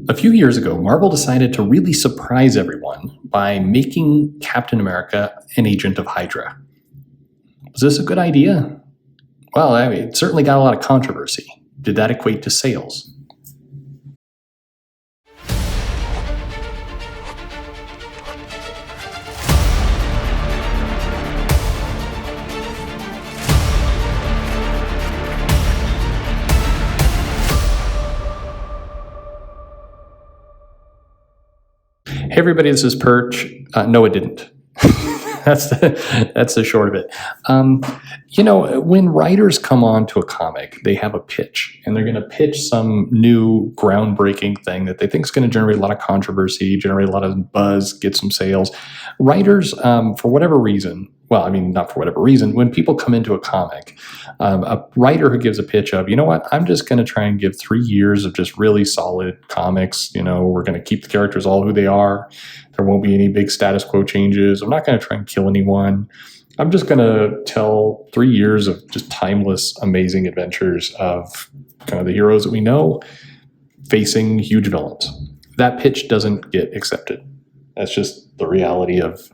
A few years ago, Marvel decided to really surprise everyone by making Captain America an agent of Hydra. Was this a good idea? Well, I mean, it certainly got a lot of controversy. Did that equate to sales? Hey everybody, this is Perch. No, it didn't. That's the short of it. When writers come on to a comic, they have a pitch, and they're going to pitch some new groundbreaking thing that they think is going to generate a lot of controversy, generate a lot of buzz, get some sales. Writers, for whatever reason, well, I mean, not for whatever reason, when people come into a comic, a writer who gives a pitch of, you know what, I'm just going to try and give 3 years of just really solid comics. We're going to keep the characters all who they are. There won't be any big status quo changes. I'm not going to try and kill anyone. I'm just going to tell 3 years of just timeless, amazing adventures of kind of the heroes that we know facing huge villains. That pitch doesn't get accepted. That's just the reality of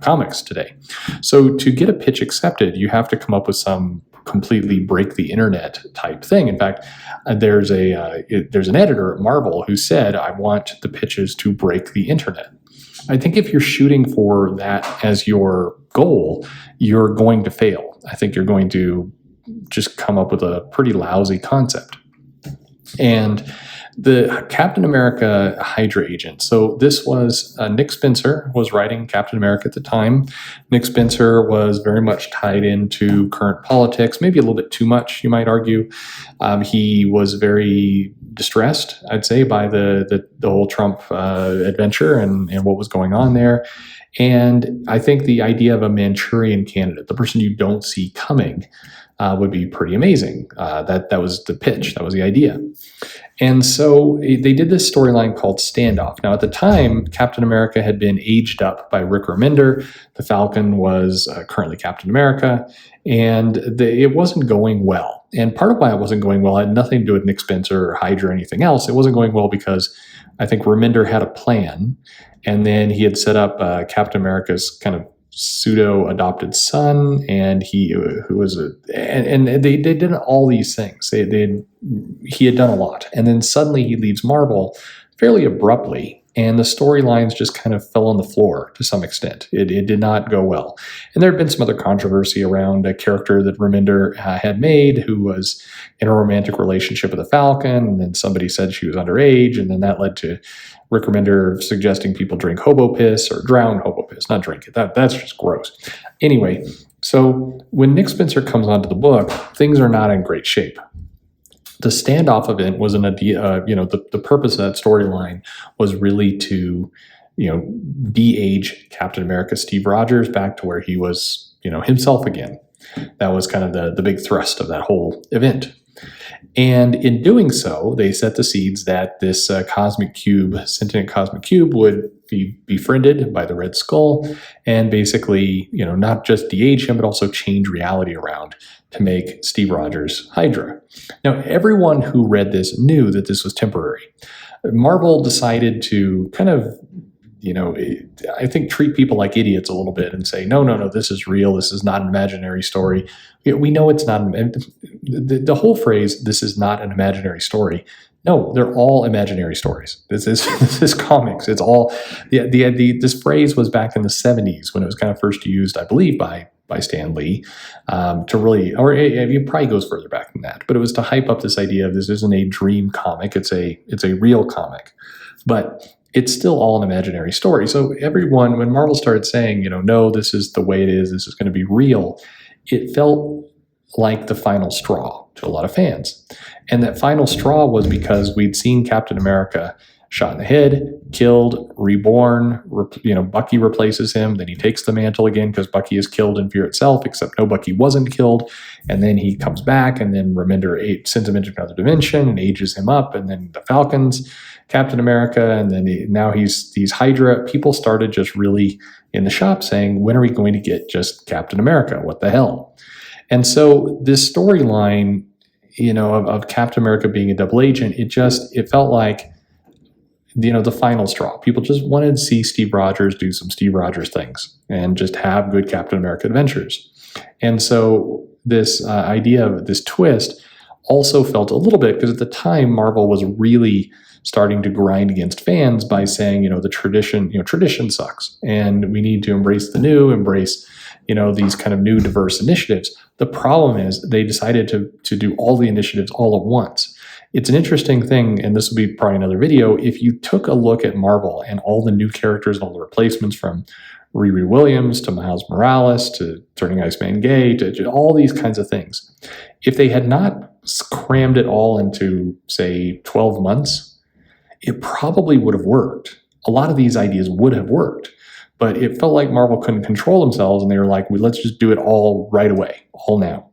comics today. So to get a pitch accepted, you have to come up with some completely break the internet type thing. In fact, there's an editor at Marvel who said, I want the pitches to break the internet. I think if you're shooting for that as your goal, you're going to fail. I think you're going to just come up with a pretty lousy concept. And the Captain America Hydra agent. So this was Nick Spencer was writing Captain America at the time. Nick Spencer was very much tied into current politics, maybe a little bit too much, you might argue. He was very distressed, I'd say, by the whole Trump adventure and what was going on there. And I think the idea of a Manchurian candidate, the person you don't see coming, would be pretty amazing. That was the pitch. That was the idea. And so they did this storyline called Standoff. Now, at the time, Captain America had been aged up by Rick Remender. The Falcon was currently Captain America, and it wasn't going well. And part of why it wasn't going well had nothing to do with Nick Spencer or Hydra or anything else. It wasn't going well because I think Remender had a plan, and then he had set up Captain America's kind of pseudo-adopted son, and they did all these things. He had done a lot, and then suddenly he leaves Marvel fairly abruptly, and the storylines just kind of fell on the floor to some extent. It did not go well, and there had been some other controversy around a character that Remender had made who was in a romantic relationship with the Falcon, and then somebody said she was underage, and then that led to Rick Remender suggesting people drink hobo piss or drown hobo piss, not drink it. That's just gross. Anyway, so when Nick Spencer comes onto the book, things are not in great shape. The Standoff event was an idea, the purpose of that storyline was really to, de-age Captain America Steve Rogers back to where he was, himself again. That was kind of the big thrust of that whole event. And in doing so, they set the seeds that this sentient cosmic cube would be befriended by the Red Skull and basically, not just de-age him, but also change reality around to make Steve Rogers Hydra. Now, everyone who read this knew that this was temporary. Marvel decided to kind of, I think treat people like idiots a little bit and say, no, this is real. This is not an imaginary story. We know it's not. The whole phrase, this is not an imaginary story. No, they're all imaginary stories. This is comics. It's all, this phrase was back in the 70s when it was kind of first used, I believe, by Stan Lee, to really, or it probably goes further back than that, but it was to hype up this idea of this isn't a dream comic, it's a real comic, but it's still all an imaginary story. So everyone, when Marvel started saying, no, this is the way it is, this is going to be real, it felt like the final straw to a lot of fans. And that final straw was because we'd seen Captain America shot in the head, killed, reborn, Bucky replaces him, then he takes the mantle again because Bucky is killed in Fear itself, except no, Bucky wasn't killed, and then he comes back, and then Remender sends him into another dimension and ages him up, and then the Falcon's Captain America, and then now he's Hydra. People started just really in the shop saying, when are we going to get just Captain America? What the hell? And so this storyline, of Captain America being a double agent, it felt like the final straw. People just wanted to see Steve Rogers do some Steve Rogers things and just have good Captain America adventures. And so this idea of this twist also felt a little bit, because at the time Marvel was really starting to grind against fans by saying, the tradition sucks and we need to embrace the new, embrace, these kind of new diverse initiatives. The problem is they decided to do all the initiatives all at once. It's an interesting thing, and this will be probably another video, if you took a look at Marvel and all the new characters and all the replacements, from Riri Williams to Miles Morales to turning Iceman gay to all these kinds of things. If they had not crammed it all into, say, 12 months, it probably would have worked. A lot of these ideas would have worked, but it felt like Marvel couldn't control themselves, and they were like, well, let's just do it all right away, all now.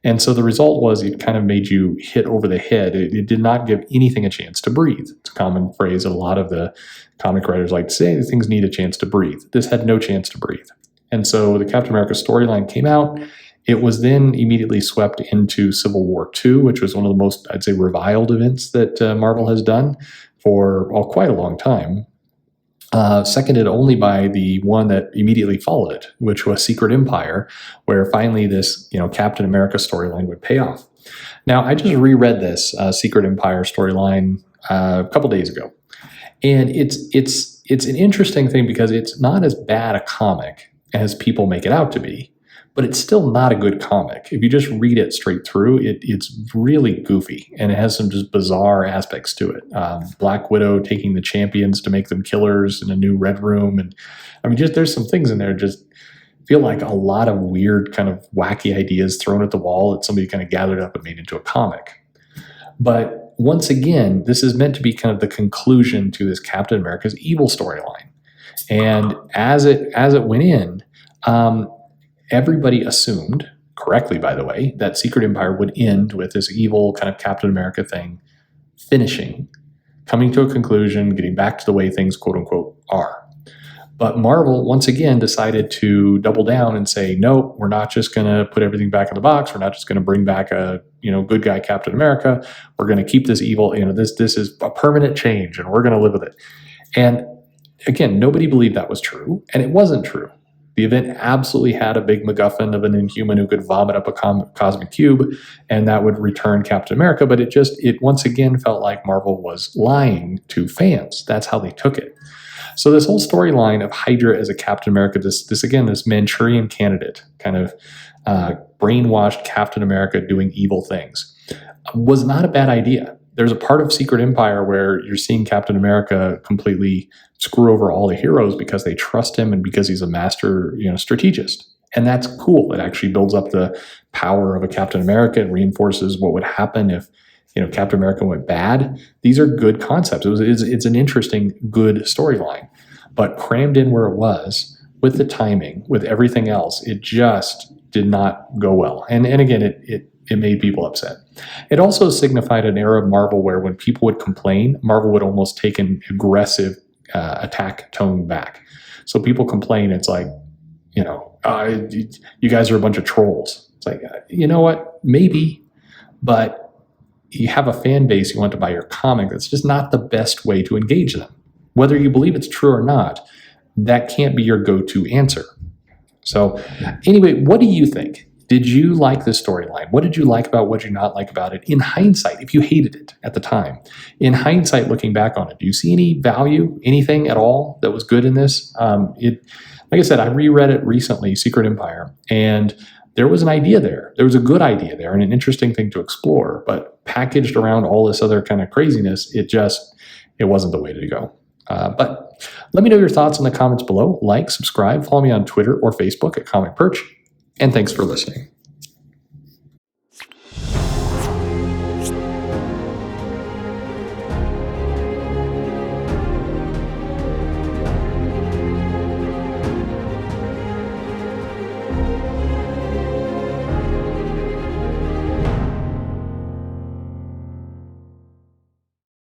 And so the result was it kind of made you hit over the head. It did not give anything a chance to breathe. It's a common phrase that a lot of the comic writers like to say, things need a chance to breathe. This had no chance to breathe. And so the Captain America storyline came out. It was then immediately swept into Civil War II, which was one of the most, I'd say, reviled events that Marvel has done for quite a long time. Seconded only by the one that immediately followed it, which was Secret Empire, where finally this Captain America storyline would pay off. Now, I just reread this Secret Empire storyline a couple days ago, and it's an interesting thing because it's not as bad a comic as people make it out to be, but it's still not a good comic. If you just read it straight through, it's really goofy, and it has some just bizarre aspects to it. Black Widow taking the champions to make them killers in a new Red Room, and there's some things in there just feel like a lot of weird kind of wacky ideas thrown at the wall that somebody kind of gathered up and made into a comic. But once again, this is meant to be kind of the conclusion to this Captain America's evil storyline, and as it went in. Everybody assumed, correctly by the way, that Secret Empire would end with this evil kind of Captain America thing finishing, coming to a conclusion, getting back to the way things quote unquote are. But Marvel once again decided to double down and say, no, we're not just going to put everything back in the box. We're not just going to bring back a good guy Captain America. We're going to keep this evil. This is a permanent change, and we're going to live with it. And again, nobody believed that was true, and it wasn't true. The event absolutely had a big MacGuffin of an Inhuman who could vomit up a cosmic cube, and that would return Captain America. But it once again felt like Marvel was lying to fans. That's how they took it. So this whole storyline of Hydra as a Captain America, this Manchurian candidate, kind of brainwashed Captain America doing evil things, was not a bad idea. There's a part of Secret Empire where you're seeing Captain America completely screw over all the heroes because they trust him and because he's a master, strategist. And that's cool. It actually builds up the power of a Captain America. It reinforces what would happen if, Captain America went bad. These are good concepts. It's an interesting, good storyline. But crammed in where it was, with the timing, with everything else, it just did not go well. And again, it made people upset. It also signified an era of Marvel where when people would complain, Marvel would almost take an aggressive attack tone back. So people complain, it's like, you guys are a bunch of trolls. It's like, you know what? Maybe, but you have a fan base you want to buy your comic. That's just not the best way to engage them. Whether you believe it's true or not, that can't be your go-to answer. So anyway, what do you think? Did you like this storyline? What did you like about it? What did you not like about it? In hindsight, if you hated it at the time, in hindsight, looking back on it, do you see any value, anything at all that was good in this? Like I said, I reread it recently, Secret Empire, and there was an idea there. There was a good idea there and an interesting thing to explore, but packaged around all this other kind of craziness, it wasn't the way to go. But let me know your thoughts in the comments below. Like, subscribe, follow me on Twitter or Facebook at Comic Perch. And thanks for listening.